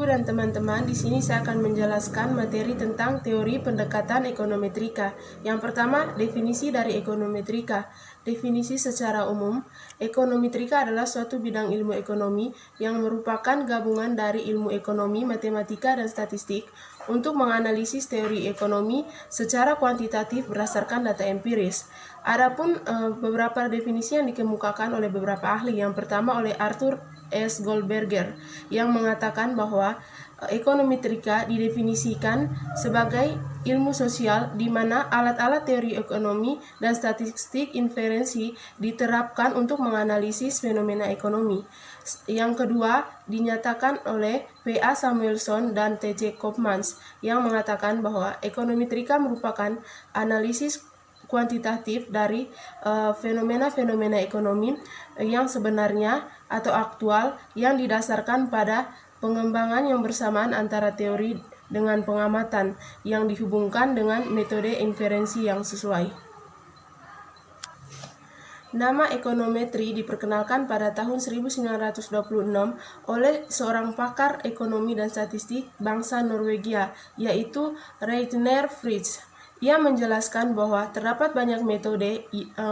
dan teman-teman, di sini saya akan menjelaskan materi tentang teori pendekatan ekonometrika. Yang pertama, definisi dari ekonometrika. Definisi secara umum, ekonometrika adalah suatu bidang ilmu ekonomi yang merupakan gabungan dari ilmu ekonomi, matematika, dan statistik untuk menganalisis teori ekonomi secara kuantitatif berdasarkan data empiris. Adapun beberapa definisi yang dikemukakan oleh beberapa ahli. Yang pertama oleh Arthur S. Goldberger yang mengatakan bahwa ekonometrika didefinisikan sebagai ilmu sosial di mana alat-alat teori ekonomi dan statistik inferensi diterapkan untuk menganalisis fenomena ekonomi. Yang kedua dinyatakan oleh P.A. Samuelson dan T.C. Koopmans yang mengatakan bahwa ekonometrika merupakan analisis kuantitatif dari fenomena-fenomena ekonomi yang sebenarnya atau aktual yang didasarkan pada pengembangan yang bersamaan antara teori dengan pengamatan yang dihubungkan dengan metode inferensi yang sesuai. Nama ekonometri diperkenalkan pada tahun 1926 oleh seorang pakar ekonomi dan statistik bangsa Norwegia, yaitu Reidar Fritzsche. Ia menjelaskan bahwa terdapat banyak metode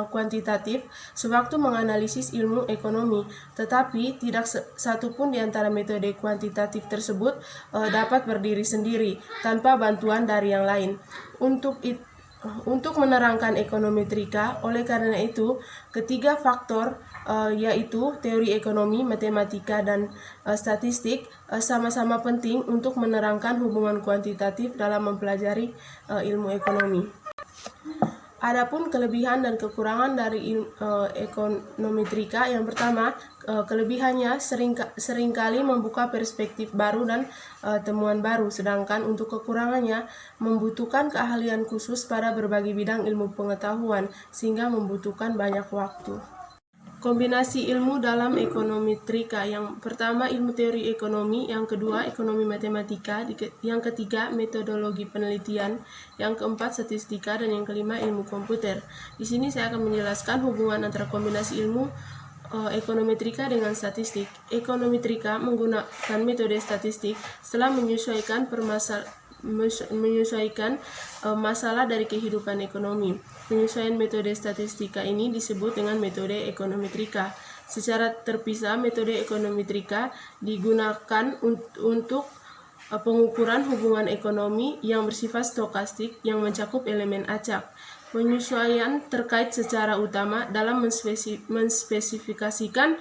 kuantitatif sewaktu menganalisis ilmu ekonomi, tetapi tidak satu pun di antara metode kuantitatif tersebut dapat berdiri sendiri tanpa bantuan dari yang lain. Untuk menerangkan ekonometrika, oleh karena itu, ketiga faktor yaitu teori ekonomi, matematika, dan statistik sama-sama penting untuk menerangkan hubungan kuantitatif dalam mempelajari ilmu ekonomi. Adapun kelebihan dan kekurangan dari ekonometrika, yang pertama, kelebihannya seringkali membuka perspektif baru dan temuan baru, sedangkan untuk kekurangannya membutuhkan keahlian khusus pada berbagai bidang ilmu pengetahuan, sehingga membutuhkan banyak waktu. Kombinasi ilmu dalam ekonometrika, yang pertama ilmu teori ekonomi, yang kedua ekonomi matematika, yang ketiga metodologi penelitian, yang keempat statistika, dan yang kelima ilmu komputer. Di sini saya akan menjelaskan hubungan antara kombinasi ilmu ekonometrika dengan statistik. Ekonometrika menggunakan metode statistik setelah menyesuaikan masalah dari kehidupan ekonomi. Penyesuaian metode statistika ini disebut dengan metode ekonometrika. Secara terpisah, metode ekonometrika digunakan untuk pengukuran hubungan ekonomi yang bersifat stokastik yang mencakup elemen acak. Penyesuaian terkait secara utama dalam menspesifikasikan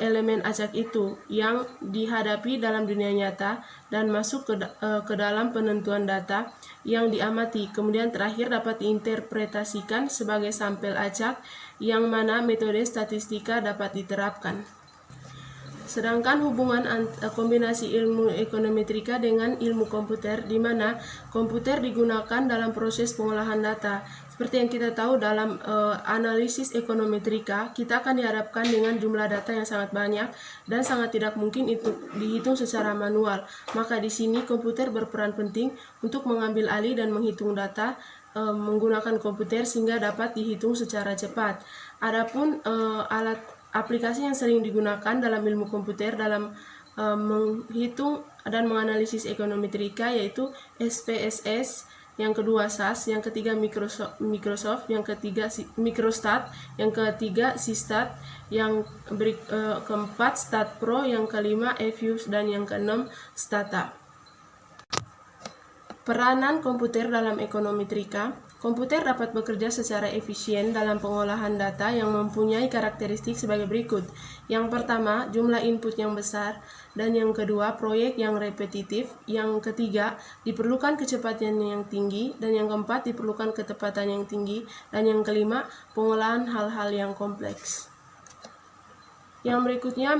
elemen acak itu yang dihadapi dalam dunia nyata dan masuk ke dalam penentuan data yang diamati, kemudian terakhir dapat diinterpretasikan sebagai sampel acak yang mana metode statistika dapat diterapkan. Sedangkan hubungan kombinasi ilmu ekonometrika dengan ilmu komputer, di mana komputer digunakan dalam proses pengolahan data. Seperti yang kita tahu, dalam analisis ekonometrika, kita akan dihadapkan dengan jumlah data yang sangat banyak dan sangat tidak mungkin itu dihitung secara manual. Maka di sini komputer berperan penting untuk mengambil alih dan menghitung data menggunakan komputer sehingga dapat dihitung secara cepat. Adapun alat aplikasi yang sering digunakan dalam ilmu komputer dalam menghitung dan menganalisis ekonometrika yaitu SPSS, yang kedua SAS, yang ketiga Microsoft, yang ketiga Microstat, yang ketiga Sistat, yang keempat StatPro, yang kelima EFUS, dan yang keenam Stata. Peranan komputer dalam ekonometrika. Komputer dapat bekerja secara efisien dalam pengolahan data yang mempunyai karakteristik sebagai berikut. Yang pertama, jumlah input yang besar, dan yang kedua, proyek yang repetitif. Yang ketiga, diperlukan kecepatan yang tinggi, dan yang keempat, diperlukan ketepatan yang tinggi, dan yang kelima, pengolahan hal-hal yang kompleks. Yang berikutnya,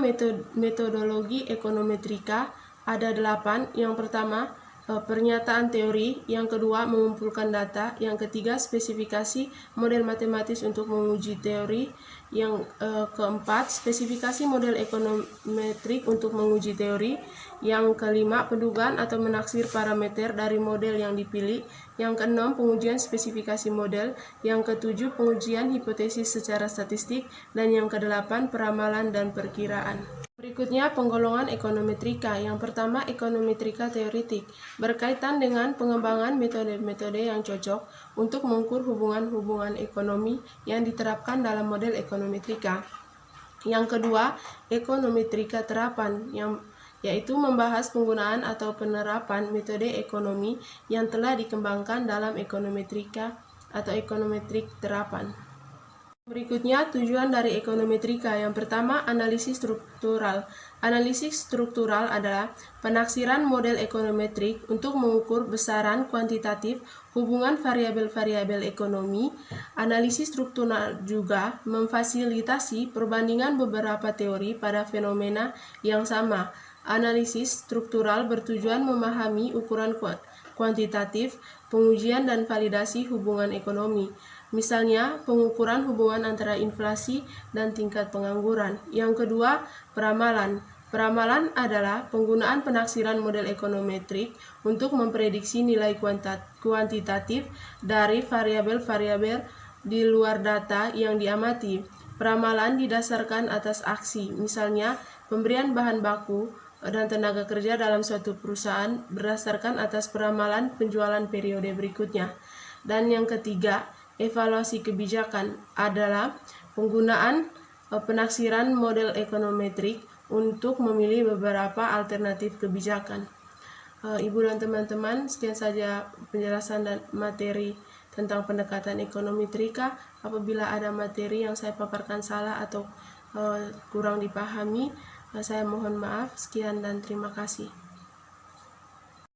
metodologi ekonometrika ada 8. Yang pertama, pernyataan teori, yang kedua mengumpulkan data, yang ketiga spesifikasi model matematis untuk menguji teori, yang keempat spesifikasi model ekonometrik untuk menguji teori, yang kelima pendugaan atau menaksir parameter dari model yang dipilih, yang keenam pengujian spesifikasi model, yang ketujuh pengujian hipotesis secara statistik, dan yang kedelapan peramalan dan perkiraan. Berikutnya penggolongan ekonometrika. Yang pertama, ekonometrika teoretik, berkaitan dengan pengembangan metode-metode yang cocok untuk mengukur hubungan-hubungan ekonomi yang diterapkan dalam model ekonometrika. Yang kedua, ekonometrika terapan, yaitu membahas penggunaan atau penerapan metode ekonomi yang telah dikembangkan dalam ekonometrika atau ekonometrik terapan. Berikutnya, tujuan dari ekonometrika. Yang pertama, analisis struktural. Analisis struktural adalah penaksiran model ekonometrik untuk mengukur besaran kuantitatif hubungan variabel-variabel ekonomi. Analisis struktural juga memfasilitasi perbandingan beberapa teori pada fenomena yang sama. Analisis struktural bertujuan memahami ukuran kuantitatif, pengujian dan validasi hubungan ekonomi. Misalnya, pengukuran hubungan antara inflasi dan tingkat pengangguran. Yang kedua, peramalan. Peramalan adalah penggunaan penaksiran model ekonometrik untuk memprediksi nilai kuantitatif dari variabel-variabel di luar data yang diamati. Peramalan didasarkan atas aksi, misalnya pemberian bahan baku dan tenaga kerja dalam suatu perusahaan berdasarkan atas peramalan penjualan periode berikutnya. Dan yang ketiga, evaluasi kebijakan adalah penggunaan penaksiran model ekonometrik untuk memilih beberapa alternatif kebijakan. Ibu dan teman-teman, sekian saja penjelasan dan materi tentang pendekatan ekonometrika. Apabila ada materi yang saya paparkan salah atau kurang dipahami, saya mohon maaf. Sekian dan terima kasih.